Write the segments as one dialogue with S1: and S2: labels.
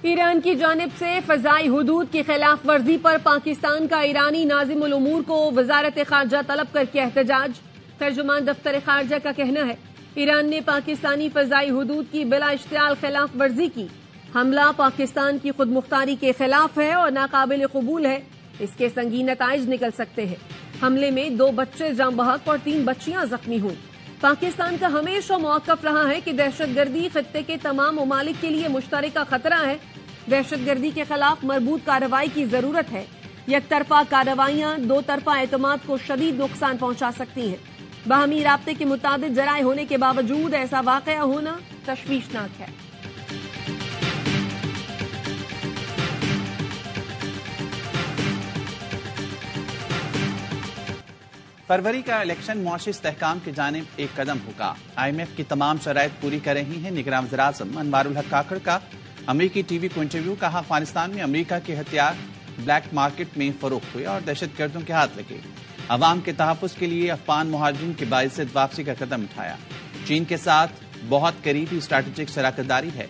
S1: ایران کی جانب سے فضائی حدود کی خلاف ورزی پر پاکستان کا ایرانی ناظم الامور کو وزارت خارجہ طلب کر کے احتجاج۔ ترجمان دفتر خارجہ کا کہنا ہے ایران نے پاکستانی فضائی حدود کی بلا اشتعال خلاف ورزی کی۔ حملہ پاکستان کی خود مختاری کے خلاف ہے اور ناقابل قبول ہے۔ اس کے سنگین نتائج نکل سکتے ہیں۔ حملے میں 2 بچے جاں بحق اور 3 بچیاں زخمی ہوئیں۔ پاکستان کا ہمیشہ موقف رہا ہے کہ دہشت گردی خطے کے تمام ممالک کے لیے مشترکہ خطرہ ہے۔ دہشت گردی کے خلاف مربوط کارروائی کی ضرورت ہے۔ یک طرفہ کارروائیاں 2 طرفہ اعتماد کو شدید نقصان پہنچا سکتی ہیں۔ باہمی رابطے کے متعدد ذرائع ہونے کے باوجود ایسا واقعہ ہونا تشویشناک ہے۔
S2: فروری کا الیکشن معاشی استحکام کی جانب ایک قدم ہوگا۔ IMF کی تمام شرائط پوری کر رہی ہیں۔ نگراں وزیر اعظم انوار الحق کاکڑ کا امریکی ٹی وی کو انٹرویو، کہا افغانستان میں امریکہ کے ہتھیار بلیک مارکیٹ میں فروخت ہوئے اور دہشت گردوں کے ہاتھ لگے۔ عوام کے تحفظ کے لیے افغان مہاجرین کی باعزت واپسی کا قدم اٹھایا۔ چین کے ساتھ بہت قریبی اسٹریٹجک شراکت داری ہے۔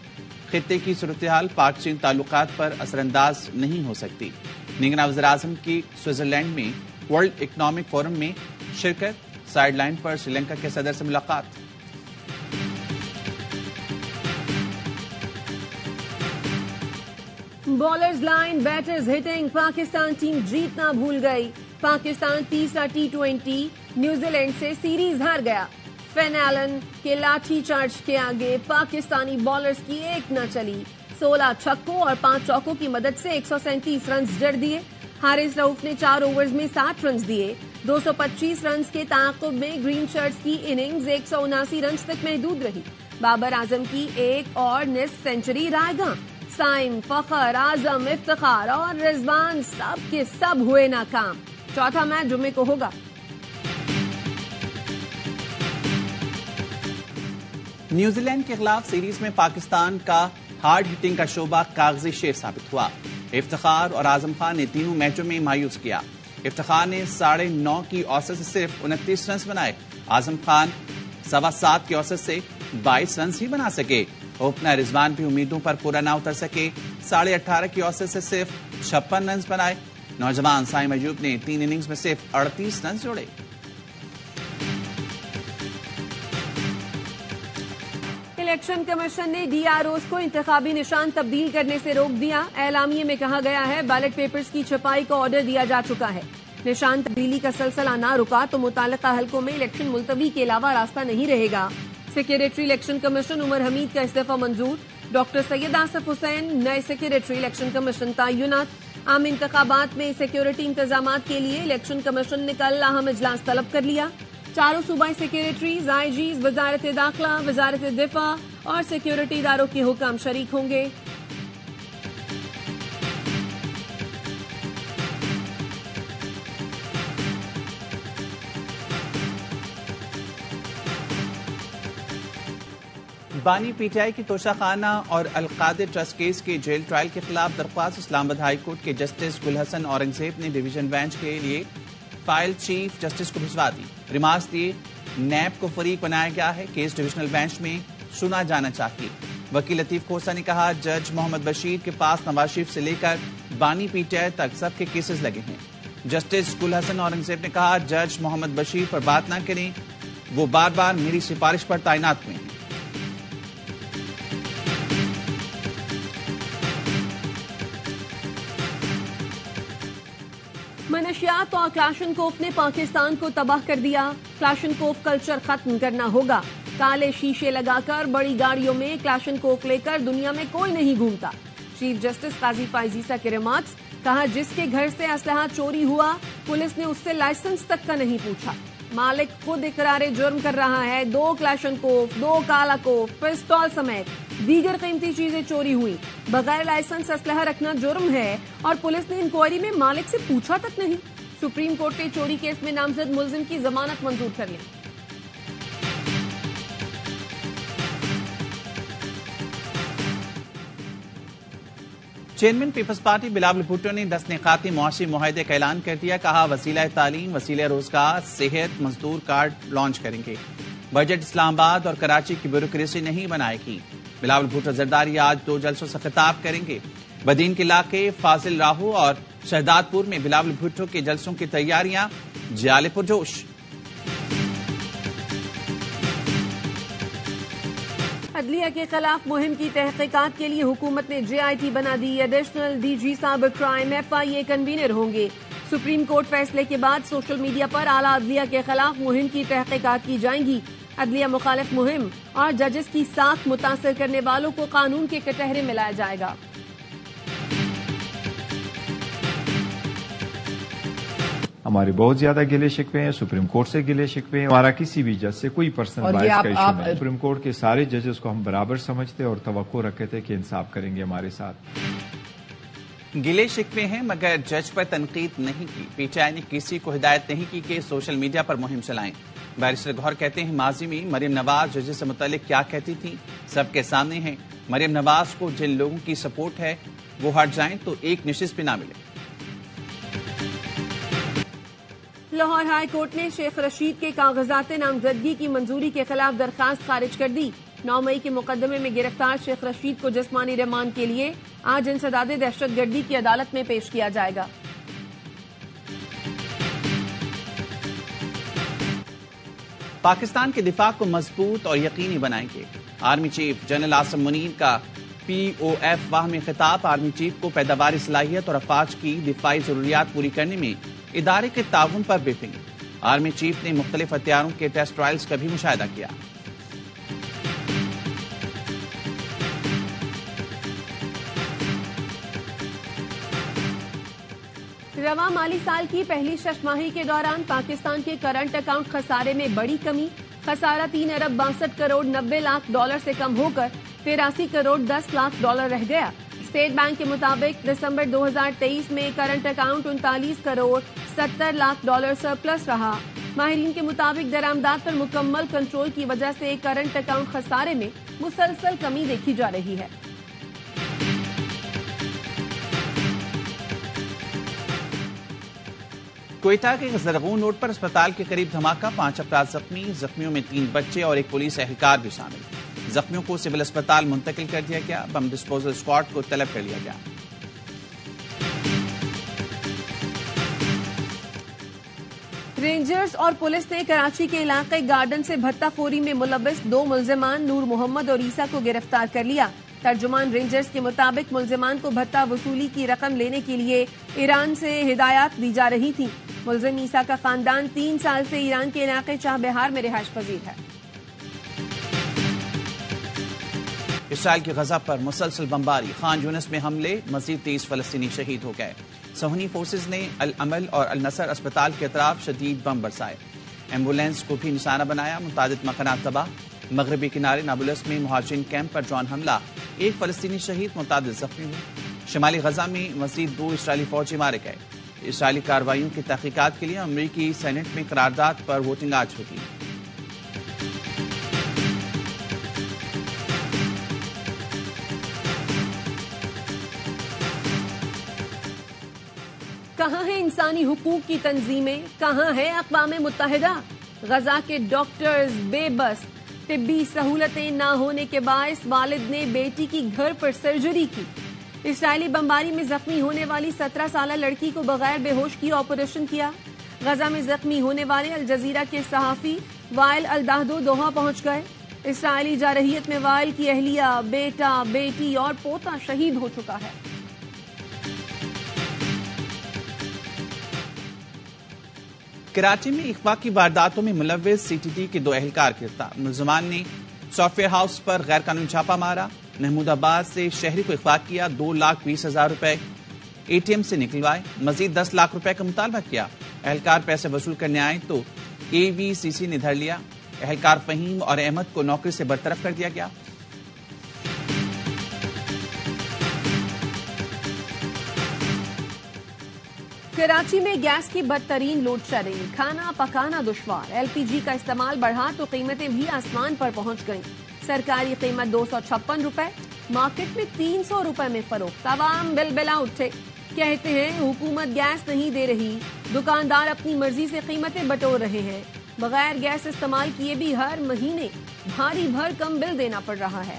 S2: خطے کی صورتحال پاک چین تعلقات پر اثر انداز نہیں ہو سکتی۔ نگراں وزیر اعظم کی سوئٹزرلینڈ میں ورلڈ اکنامک فورم میں شرکت، سائیڈ لائن پر سری لنکا کے صدر سے ملاقات۔
S1: Bowlers line batters hitting, Pakistan team جیتنا بھول گئی۔ پاکستان تیسرا T20 نیوزی لینڈ سے سیریز ہار گیا۔ فین ایلن کے لاٹھی چارج کے آگے پاکستانی بالرز کی ایک نہ چلی۔ 16 چھکوں اور 5 چوکوں کی مدد سے 137 رنز جڑ دیے۔ حارث رؤف نے 4 اوورز میں 60 رنز دیے۔ 225 رنز کے تعاقب میں گرین شرٹس کی اننگز 179 رنز تک محدود رہی۔ بابر اعظم کی 1 اور نصف سینچری رائے گاں۔ سائم، فخر، اعظم، افتخار اور رضوان سب کے سب ہوئے ناکام۔ چوتھا میچ جمعے کو ہوگا۔
S2: نیوزی لینڈ کے خلاف سیریز میں پاکستان کا ہارڈ ہٹنگ کا شعبہ کاغذی شیر ثابت ہوا۔ افتخار اور اعظم خان نے تینوں میچوں میں مایوس کیا۔ افتخار نے 9.5 کی اوسط سے صرف 29 رنز بنائے۔ اعظم خان 7.25 کی اوسط سے 22 رنز ہی بنا سکے۔ اوپنر رضوان بھی امیدوں پر پورا نہ اتر سکے۔ 18.5 کی اوسط سے صرف 56 رنز بنائے۔ نوجوان سائم ایوب نے 3 اننگز میں صرف 38 رنز جوڑے۔
S1: الیکشن کمیشن نے DROs کو انتخابی نشان تبدیل کرنے سے روک دیا۔ اعلامیے میں کہا گیا ہے بیلٹ پیپرز کی چھپائی کا آرڈر دیا جا چکا ہے۔ نشان تبدیلی کا سلسلہ نہ رکا تو متعلقہ حلقوں میں الیکشن ملتوی کے علاوہ راستہ نہیں رہے گا۔ سیکریٹری الیکشن کمیشن عمر حمید کا استعفی منظور۔ ڈاکٹر سید آصف حسین نئے سیکریٹری الیکشن کمیشن تعینات۔ عام انتخابات میں سیکیورٹی انتظامات کے لیے الیکشن کمیشن نے کل اہم اجلاس طلب کر لیا۔ چاروں صوبائی سیکریٹریز، IGs، وزارت داخلہ، وزارت دفاع اور سیکیورٹی اداروں کے حکام شریک ہوں گے۔
S2: بانی PTI کی توشہ خانہ اور القادر ٹرسٹ کیس کے جیل ٹرائل کے خلاف درخواست اسلام آباد ہائی کورٹ کے جسٹس گل حسن اورنگزیب نے ڈویژن بینچ کے لیے فائل چیف جسٹس کو بھجوا دی۔ ریمارکس دیے نیب کو فریق بنایا گیا ہے، کیس ڈویژنل بینچ میں سنا جانا چاہیے۔ وکیل لطیف کھوسہ نے کہا جج محمد بشیر کے پاس نواز شریف سے لے کر بانی PTI تک سب کے کیسز لگے ہیں۔ جسٹس گل حسن اورنگزیب نے کہا جج محمد بشیر پر بات نہ کریں، وہ بار بار میری سفارش پر تعینات ہوئے ہیں۔
S1: منشیات اور کلاشنکوف نے پاکستان کو تباہ کر دیا۔ کلاشنکوف کلچر ختم کرنا ہوگا۔ کالے شیشے لگا کر بڑی گاڑیوں میں کلاشنکوف لے کر دنیا میں کوئی نہیں گھومتا۔ چیف جسٹس قاضی فائز عیسیٰ کے ریمارکس، کہا جس کے گھر سے اسلحہ چوری ہوا پولیس نے اس سے لائسنس تک کا نہیں پوچھا۔ مالک خود اقرار جرم کر رہا ہے۔ 2 کلاشنکوف، 2 کالا کوف، پستول سمیت دیگر قیمتی چیزیں چوری ہوئی۔ بغیر لائسنس اسلحہ رکھنا جرم ہے اور پولیس نے انکوائری میں مالک سے پوچھا تک نہیں۔ سپریم کورٹ نے چوری کیس میں نامزد ملزم کی ضمانت منظور کر لی۔
S2: Chairman People's Party Bilawal Bhutto نے 10 نکاتی معاشی معاہدے کا اعلان کر دیا۔ کہا وسیلہ تعلیم، وسیلہ روزگار، صحت، مزدور کارڈ لانچ کریں گے۔ بجٹ اسلام آباد اور کراچی کی بیوروکریسی نہیں بنائے گی۔ بلاول بھٹو زرداری آج 2 جلسوں سے خطاب کریں گے۔ بدین کے علاقے فاضل راہو اور شہداد پور میں بلاول بھٹو کے جلسوں کی تیاریاں جالے پرجوش۔
S1: عدلیہ کے خلاف مہم کی تحقیقات کے لیے حکومت نے JIT بنا دی۔ Additional DG cyber crime FIA convener ہوں گے۔ سپریم کورٹ فیصلے کے بعد سوشل میڈیا پر اعلیٰ عدلیہ کے خلاف مہم کی تحقیقات کی جائیں گی۔ عدلیہ مخالف مہم اور ججز کی ساکھ متاثر کرنے والوں کو قانون کے کٹہرے میں لایا جائے گا۔
S3: ہمارے بہت زیادہ گلے شکوے ہیں، سپریم کورٹ سے گلے شکوے ہیں، ہمارا کسی بھی جج سے کوئی پرسنل بائز کا ایشو نہیں۔ سپریم کورٹ کے سارے ججز کو ہم برابر سمجھتے اور توقع رکھتے تھے کہ انصاف کریں گے ہمارے ساتھ۔
S2: گلے شکوے ہیں مگر جج پر تنقید نہیں کی۔ PTI نے کسی کو ہدایت نہیں کی کہ سوشل میڈیا پر مہم چلائیں۔ بیرسٹر گوہر کہتے ہیں ماضی میں مریم نواز ججز سے متعلق کیا کہتی تھی سب کے سامنے ہے۔ مریم نواز کو جن لوگوں کی سپورٹ ہے وہ ہٹ جائیں تو ایک نشست بھی نہ ملے۔
S1: لاہور ہائی کورٹ نے شیخ رشید کے کاغذات نامزدگی کی منظوری کے خلاف درخواست خارج کر دی۔ 9 مئی کے مقدمے میں گرفتار شیخ رشید کو جسمانی ریمانڈ کے لیے آج انسداد دہشت گردی کی عدالت میں پیش کیا جائے گا۔
S2: پاکستان کے دفاع کو مضبوط اور یقینی بنائیں گے۔ Army chief general Asim Munir کا POF واہ میں خطاب۔ آرمی چیف کو پیداواری صلاحیت اور افواج کی دفاعی ضروریات پوری کرنے میں ادارے کے تعاون پر بریفنگ۔ آرمی چیف نے مختلف ہتھیاروں کے ٹیسٹ ٹرائلز کا بھی مشاہدہ کیا۔
S1: رواں مالی سال کی پہلی شش ماہی کے دوران پاکستان کے کرنٹ اکاؤنٹ خسارے میں بڑی کمی۔ خسارہ 3 ارب 62 کروڑ 90 لاکھ ڈالر سے کم ہو کر 83 کروڑ 10 لاکھ ڈالر رہ گیا۔ اسٹیٹ بینک کے مطابق دسمبر 2023 میں current account 39 crore 70 lakh dollar surplus رہا۔ ماہرین کے مطابق درآمدات پر مکمل کنٹرول کی وجہ سے کرنٹ اکاؤنٹ خسارے میں مسلسل کمی دیکھی جا رہی ہے۔
S2: کوئٹہ کے زرغون روڈ پر اسپتال کے قریب دھماکہ، 5 افراد زخمی، زخمیوں میں 3 بچے اور ایک پولیس اہلکار بھی شامل۔ زخمیوں کو سول اسپتال منتقل کر دیا گیا، بم ڈسپوزل اسکواڈ کو طلب کر لیا گیا۔
S1: رینجرز اور پولیس نے کراچی کے علاقے گارڈن سے بھتہ خوری میں ملوث 2 ملزمان نور محمد اور عیسیٰ کو گرفتار کر لیا۔ ترجمان رینجرز کے مطابق ملزمان کو بھتہ وصولی کی رقم لینے کے لیے ایران سے ہدایات دی جا رہی تھی۔ ملزم عیسیٰ کا خاندان 3 سال سے ایران کے علاقے چاہ بہار میں رہائش پذیر ہے۔
S2: اسرائیل کی غزہ پر مسلسل بمباری، خان یونس میں حملے، مزید 30 فلسطینی شہید ہو گئے۔ صہیونی فورسز نے العمل اور النصر اسپتال کے اطراف شدید بم برسائے، ایمبولینس کو بھی نشانہ بنایا، متعدد مکانات تباہ۔ مغربی کنارے نابلس میں مہاجرین کیمپ پر ڈرون حملہ، 1 فلسطینی شہید، متعدد زخمی ہوئے۔ شمالی غزہ میں مزید 2 اسرائیلی فوجی مارے گئے۔ اسرائیلی کارروائیوں کی تحقیقات کے لیے امریکی سینٹ میں قرارداد پر ووٹنگ آج ہوگی۔
S1: کہاں ہے انسانی حقوق کی تنظیمیں؟ کہاں ہے اقوام متحدہ؟ غزہ کے ڈاکٹرز بے بس، طبی سہولتیں نہ ہونے کے باعث والد نے بیٹی کی گھر پر سرجری کی۔ اسرائیلی بمباری میں زخمی ہونے والی 17 سالہ لڑکی کو بغیر بے ہوش کی آپریشن کیا۔ غزہ میں زخمی ہونے والے الجزیرہ کے صحافی وائل الدہدو دوحہ پہنچ گئے۔ اسرائیلی جارحیت میں وائل کی اہلیہ، بیٹا، بیٹی اور پوتا شہید ہو چکا ہے۔
S2: کراچی میں اغوا کی وارداتوں میں ملوث CTT کے 2 اہلکار گرفتار۔ ملزمان نے سافٹ ویئر ہاؤس پر غیر قانونی چھاپہ مارا، محمود آباد سے شہری کو اغوا کیا، 2,20,000 روپے ATM سے نکلوائے، مزید 10 لاکھ روپے کا مطالبہ کیا۔ اہلکار پیسے وصول کرنے آئے تو AVCC نے دھر لیا۔ اہلکار فہیم اور احمد کو نوکری سے برطرف کر دیا گیا۔
S1: کراچی میں گیس کی بدترین لوڈ شیڈنگ، کھانا پکانا دشوار۔ LPG کا استعمال بڑھا تو قیمتیں بھی آسمان پر پہنچ گئیں۔ سرکاری قیمت 256 روپے، مارکیٹ میں 300 روپے میں فروخت۔ عوام بل بلا اٹھے، کہتے ہیں حکومت گیس نہیں دے رہی، دکاندار اپنی مرضی سے قیمتیں بٹور رہے ہیں، بغیر گیس استعمال کیے بھی ہر مہینے بھاری بھرکم بل دینا پڑ رہا ہے۔